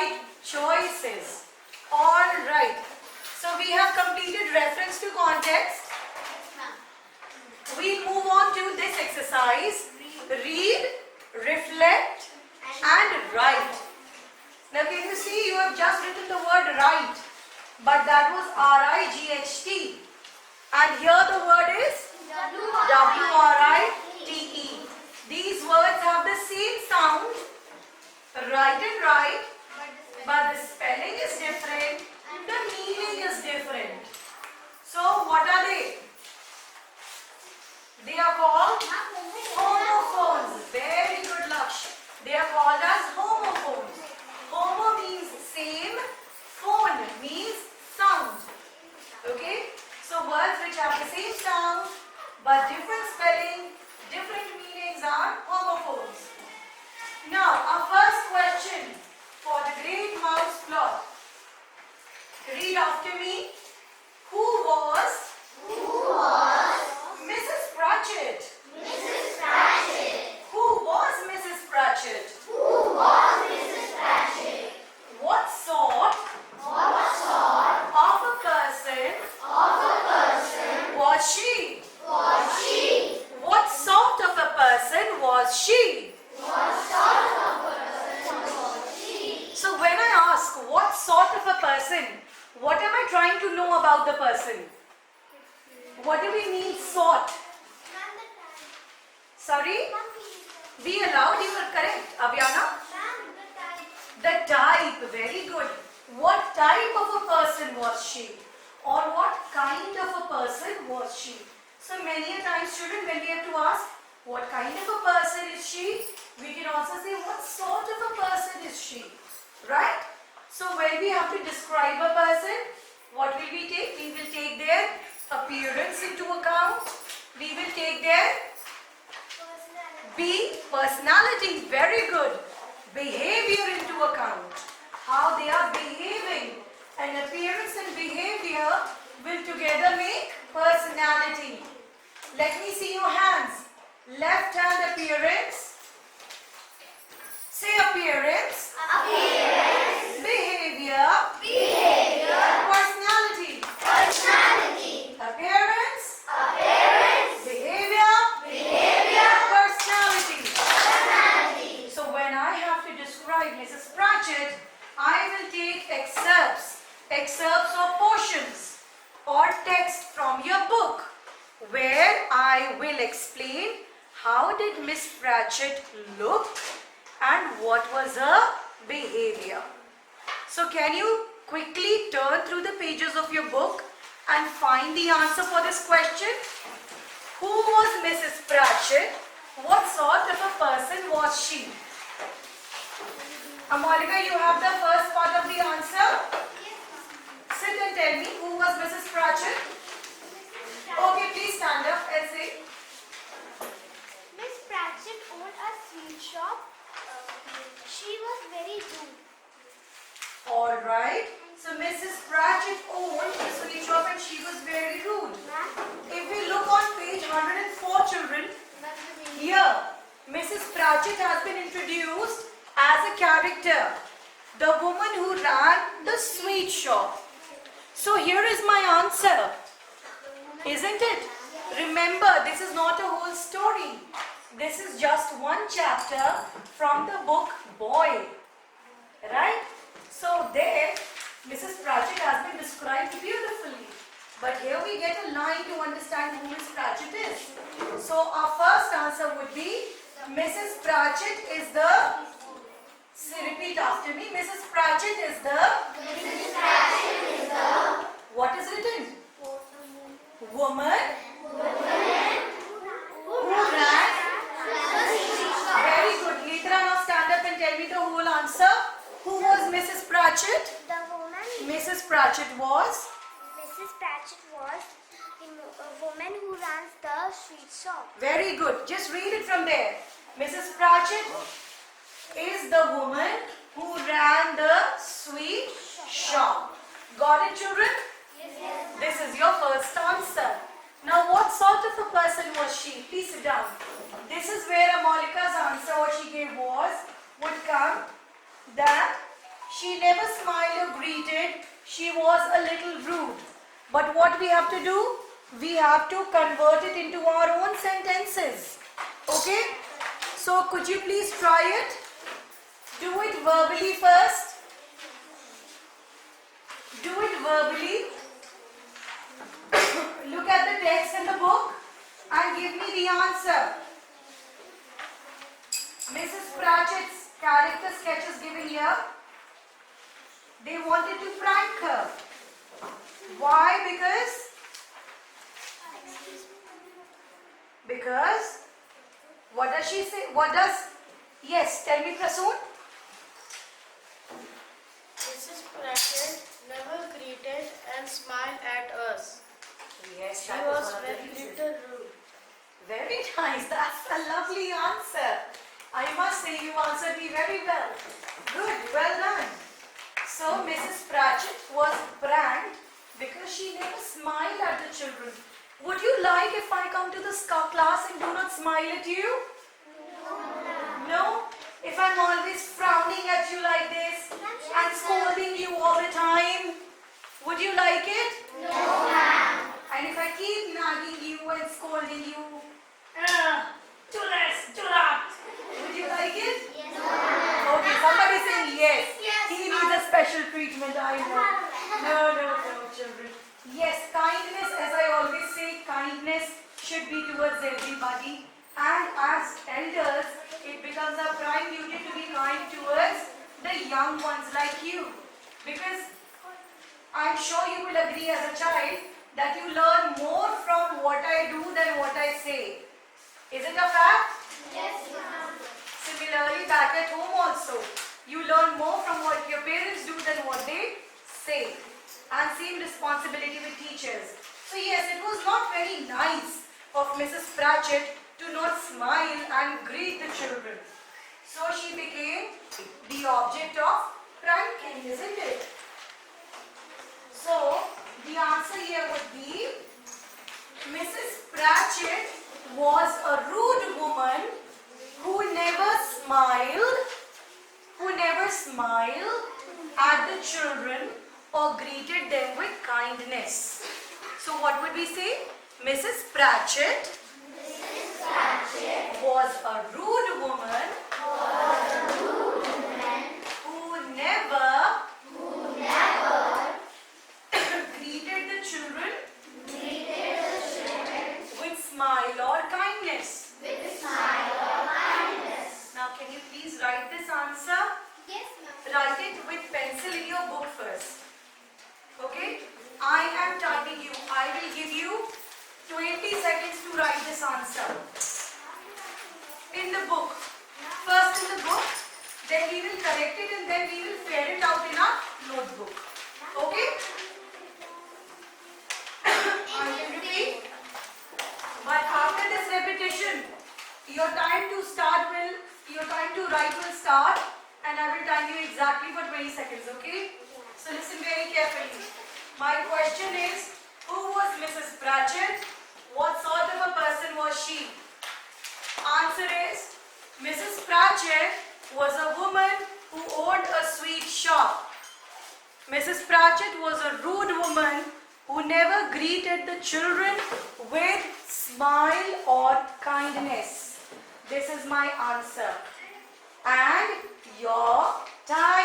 right choices. Alright. So we have completed reference to context. We move on to this exercise. Read, reflect and write. Now can you see you have just written the word write, but that was R-I-G-H-T. And here the word is W-R-I-T-E. These words have the same sound, write and write, but the spelling is different, the meaning is different. So what are they? They are called homophones. Very good, Laksh. They are called as homophones. Homo means same, phone means sound. Okay? So words which have the same sound but different spelling, different meanings are homophones. Now, our first question for the great mouse plot. Read after me. Who was Mrs. Pratchett? Mrs. Pratchett. Who was Mrs. Pratchett? Who was Mrs. Pratchett? What sort What sort of a person of a person was she? was she? What sort of a person was she? What sort of person was she? So when I ask what sort of a person, what am I trying to know about the person? What do we mean sort? Sorry? Be allowed, you are correct. Avyana? The type, very good. What type of a person was she? Or what kind of a person was she? So many a times, children, when we have to ask what kind of a person is she, we can also say what sort of a person is she. Right? So when we have to describe a person, what will we take? We will take their appearance into account. We will take their personality, very good. Behavior into account. How they are behaving. And appearance and behavior will together make personality. Let me see your hands. Left hand appearance. Say appearance. Appearance. Behavior. Behavior. Personality. Personality. Appearance. Appearance. Behavior. Behavior. Personality. Personality. So when I have to describe Mrs. Pratchett, I will take excerpts or portions or text from your book where I will explain how did Miss Pratchett look and what was her behavior. So can you quickly turn through the pages of your book and find the answer for this question? Who was Mrs. Pratchett? What sort of a person was she? Amalika, you have the first part of the answer. Sit and tell me, who was Mrs. Pratchett? Okay, please stand up and say. Miss Pratchett owned a sweet shop. She was very rude. Alright. So Mrs. Pratchett owned a sweet shop and she was very rude. If we look on page 104, children, here Mrs. Pratchett has been introduced as a character. The woman who ran the sweet shop. So here is my answer. Isn't it? Remember, this is not a whole story. This is just one chapter from the book Boy. Right? So there, Mrs. Pratchett has been described beautifully. But here we get a line to understand who Miss Pratchett is. So our first answer would be Mrs. Pratchett is the... repeat after me. Mrs. Pratchett is the... Mrs. Pratchett is the... What is written? Woman who ran. Very good. Netra, now stand up and tell me the whole answer. Who was Mrs. Pratchett? The woman, Mrs. Pratchett was? Mrs. Pratchett was a woman who runs the sweet shop. Very good. Just read it from there. Mrs. Pratchett is the woman who ran the sweet shop. Got it, children? Yes. This is your first answer. Now, what sort of a person was she? Please sit down. This is where Amalika's answer, what she gave was, would come that She never smiled or greeted. She was a little rude. But what we have to do? We have to convert it into our own sentences. Okay? So could you please try it? Do it verbally first. Do it verbally. Look at the text in the book and give me the answer. Mrs. Pratchett's character sketch is given here. They wanted to prank her. Why? Because what does she say? Yes, tell me, Prasoon. Mrs. Pratchett never greeted and smiled at us. Yes, She that was one of the very reasons. little rude. Very nice. That's a lovely answer. I must say you answered me very well. Good. Well done. So Mrs. Pratchett was pranked because she never smiled at the children. Would you like if I come to the class and do not smile at you? No? If I'm always frowning at you like this and scolding you all the time, would you like it? No, ma'am. And if I keep nagging you and scolding you, do this, do that, would you like it? Yes, ma'am. Okay, somebody saying yes. He needs a special treatment, I know. No, children. Yes, kindness, as I always say, kindness should be towards everybody. And as elders, it becomes our prime duty to be kind towards the young ones like you. Because I'm sure you will agree as a child that you learn more from what I do than what I say. Is it a fact? Yes, ma'am. Similarly, back at home also, you learn more from what your parents do than what they say. And same responsibility with teachers. So yes, it was not very nice of Mrs. Pratchett to not smile and greet the children. So she became the object of pranking, isn't it? So the answer here would be Mrs. Pratchett was a rude woman who never smiled at the children or greeted them with kindness. So what would we say? Mrs. Pratchett was a rude woman who never greeted the children with smile or kindness. Now can you please write this answer? Yes, ma'am. Write it with pencil in your book first. Okay? I am timing you. I will give you 20 seconds to write this answer. In the book. First in the book, then we will correct it and then we will fill it out in our notebook. Okay? I will repeat. But after this repetition, your time to write will start and I will time you exactly for 20 seconds, okay? So listen very carefully. My question is, who was Mrs. Pratchett? What sort of a person was she? Answer is, Mrs. Pratchett was a woman who owned a sweet shop. Mrs. Pratchett was a rude woman who never greeted the children with smile or kindness. This is my answer. And your time.